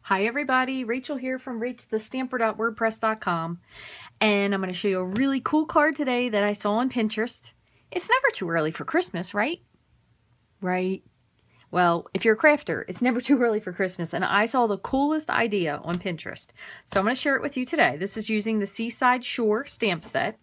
Hi everybody, Rachel here from rachthestamper.wordpress.com, and I'm going to show you a really cool card today that I saw on Pinterest. It's never too early for Christmas, right? Right. Well, if you're a crafter, it's never too early for Christmas, and I saw the coolest idea on Pinterest. So I'm going to share it with you today. This is using the Seaside Shore stamp set.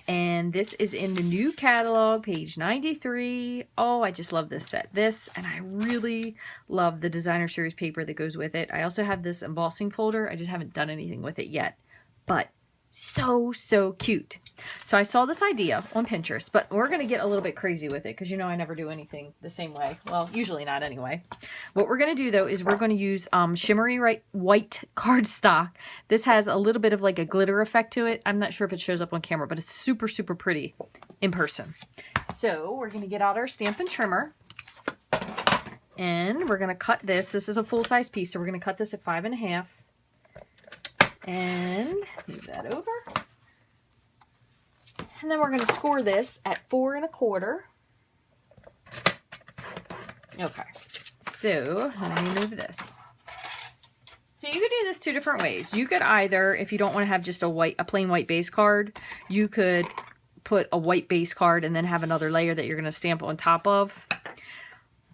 And this is in the new catalog, page 93. Oh, I just love this set. This, and I really love the designer series paper that goes with it. I also have this embossing folder. I just haven't done anything with it yet. But so cute. So I saw this idea on Pinterest, but we're going to get a little bit crazy with it because you know I never do anything the same way. Well, usually not anyway. What we're going to do though is we're going to use shimmery white cardstock. This has a little bit of like a glitter effect to it. I'm not sure if it shows up on camera, but it's super pretty in person. So we're going to get out our Stampin Trimmer and we're going to cut this. This is a full-size piece, so we're going to cut this at 5.5. And move that over. And then we're going to score this at 4.25. Okay, so let me move this. So you could do this two different ways. You could either, if you don't want to have just a plain white base card, you could put a white base card and then have another layer that you're going to stamp on top of.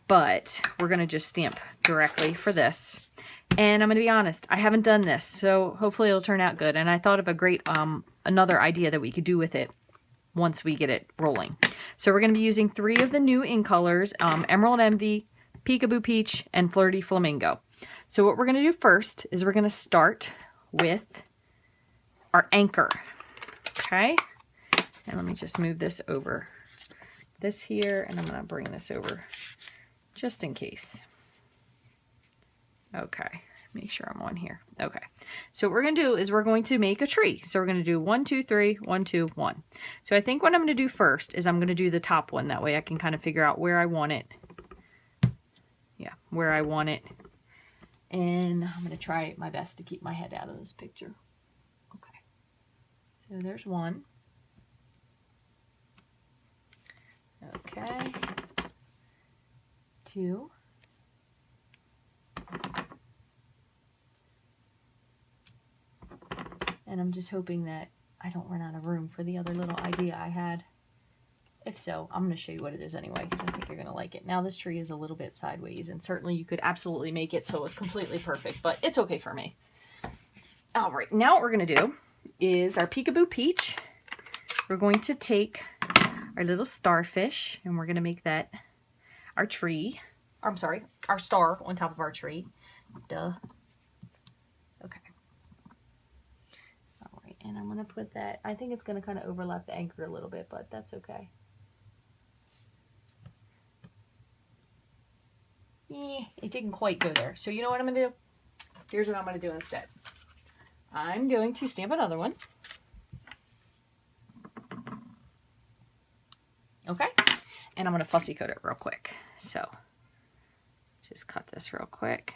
But we're going to just stamp directly for this. And I'm going to be honest, I haven't done this, so hopefully it'll turn out good. And I thought of a great, another idea that we could do with it once we get it rolling. So we're going to be using 3 of the new ink colors, Emerald Envy, Peekaboo Peach, and Flirty Flamingo. So what we're going to do first is we're going to start with our anchor. Okay? And let me just move this over. This here, and I'm going to bring this over just in case. Okay, make sure I'm on here. Okay, so what we're going to do is we're going to make a tree. So we're going to do 1, 2, 3, 1, 2, 1. So I think what I'm going to do first is I'm going to do the top one. That way I can kind of figure out where I want it. Yeah, where I want it. And I'm going to try my best to keep my head out of this picture. Okay, so there's 1. Okay, 2. And I'm just hoping that I don't run out of room for the other little idea I had. If so, I'm going to show you what it is anyway, because I think you're going to like it. Now this tree is a little bit sideways, and certainly you could absolutely make it so it was completely perfect, but it's okay for me. All right, now what we're going to do is our Peekaboo Peach. We're going to take our little starfish, and we're going to make that our tree. I'm sorry, our star on top of our tree. Duh. Okay. And I'm going to put that, I think it's going to kind of overlap the anchor a little bit, but that's okay. Yeah, it didn't quite go there. So you know what I'm going to do? Here's what I'm going to do instead. I'm going to stamp another one. Okay. And I'm going to fussy coat it real quick. So just cut this real quick.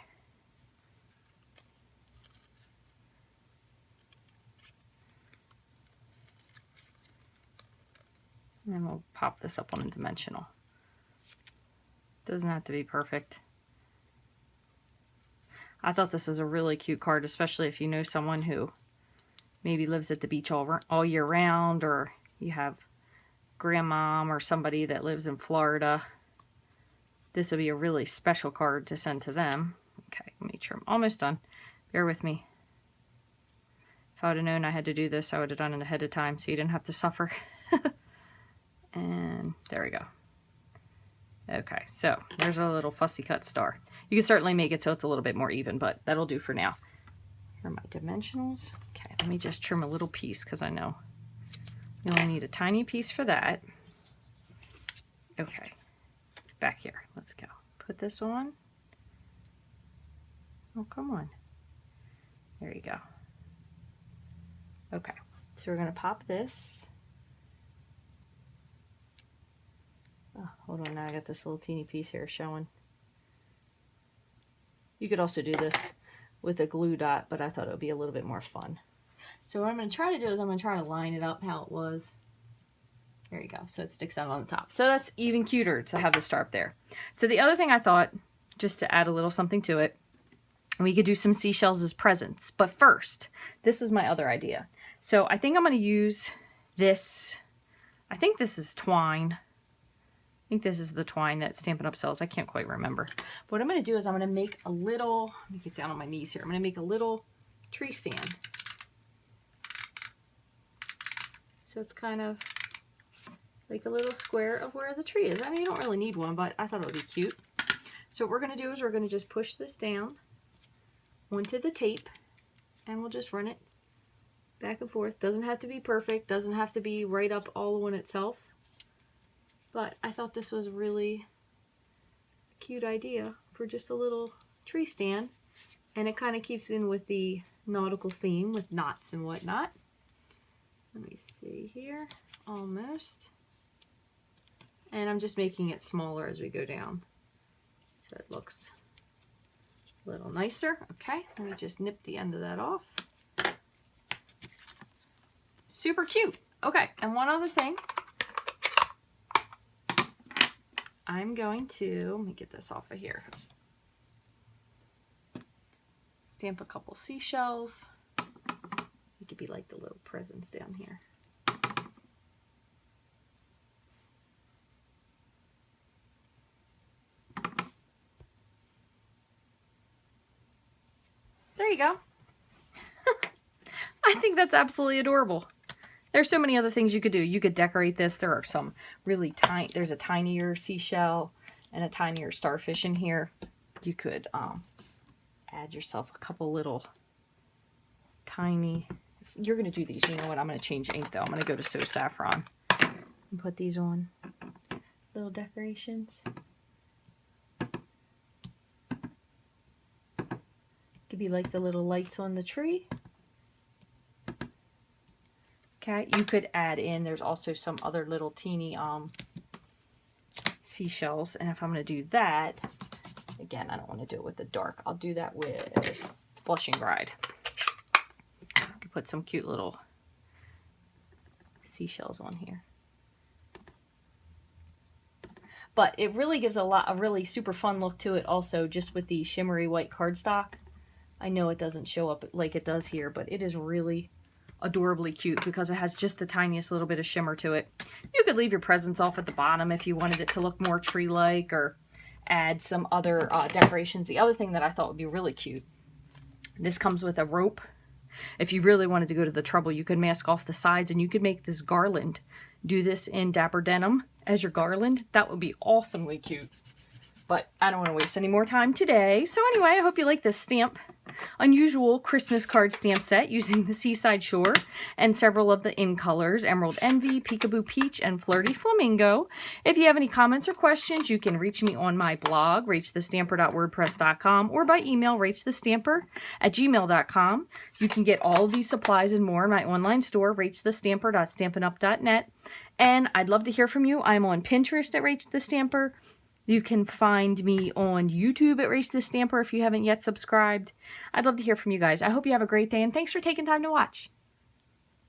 And then we'll pop this up on a dimensional. Doesn't have to be perfect. I thought this was a really cute card, especially if you know someone who maybe lives at the beach all year round, or you have grandmom or somebody that lives in Florida. This would be a really special card to send to them. Okay, make sure I'm almost done. Bear with me. If I would have known I had to do this, I would have done it ahead of time so you didn't have to suffer. And there we go. Okay, so there's a little fussy cut star. You can certainly make it so it's a little bit more even, but that'll do for now. Here are my dimensionals. Okay, let me just trim a little piece because I know you only need a tiny piece for that. Okay, back here. Let's go. Put this on. Oh, come on. There you go. Okay, so we're going to pop this. Oh, hold on, now I got this little teeny piece here showing. You could also do this with a glue dot, but I thought it would be a little bit more fun. So what I'm going to try to do is I'm going to try to line it up how it was. There you go. So it sticks out on the top. So that's even cuter to have the star up there. So the other thing I thought, just to add a little something to it, And we could do some seashells as presents. But first, this was my other idea. So I think I'm going to use this. I think this is twine. I think this is the twine that Stampin' Up! Sells. I can't quite remember. But what I'm going to do is I'm going to make a little, let me get down on my knees here. I'm going to make a little tree stand. So it's kind of like a little square of where the tree is. I mean, you don't really need one, but I thought it would be cute. So what we're going to do is we're going to just push this down onto the tape, and we'll just run it back and forth. Doesn't have to be perfect, doesn't have to be right up all on itself, but I thought this was really a cute idea for just a little tree stand, and it kind of keeps in with the nautical theme with knots and whatnot. Let me see here, almost. And I'm just making it smaller as we go down, so it looks a little nicer. Okay, let me just nip the end of that off. Super cute. Okay, and one other thing. I'm going to, let me get this off of here. Stamp a couple seashells. It could be like the little presents down here. There you go. I think that's absolutely adorable. There's so many other things you could do. You could decorate this. There are some really tiny, there's a tinier seashell and a tinier starfish in here. You could add yourself a couple little tiny, you're going to do these. You know what? I'm going to change ink though. I'm going to go to So Saffron and put these on. Little decorations. Could be like the little lights on the tree. Okay, you could add in, there's also some other little teeny seashells. And if I'm going to do that, again, I don't want to do it with the dark. I'll do that with Blushing Bride. I could put some cute little seashells on here. But it really gives a really super fun look to it also, just with the shimmery white cardstock. I know it doesn't show up like it does here, but it is really adorably cute because it has just the tiniest little bit of shimmer to it. You could leave your presents off at the bottom if you wanted it to look more tree-like, or add some other decorations. The other thing that I thought would be really cute, this comes with a rope. If you really wanted to go to the trouble, you could mask off the sides and you could make this garland. Do this in Dapper Denim as your garland. That would be awesomely cute. But I don't want to waste any more time today. So anyway, I hope you like this unusual Christmas card stamp set using the Seaside Shore and several of the in colors, Emerald Envy, Peekaboo Peach, and Flirty Flamingo. If you have any comments or questions, you can reach me on my blog, rachthestamper.wordpress.com, or by email, rachthestamper@gmail.com. You can get all of these supplies and more in my online store, rachthestamper.stampinup.net. And I'd love to hear from you. I'm on Pinterest at Rachthestamper. You can find me on YouTube at Rachthestamper if you haven't yet subscribed. I'd love to hear from you guys. I hope you have a great day, and thanks for taking time to watch.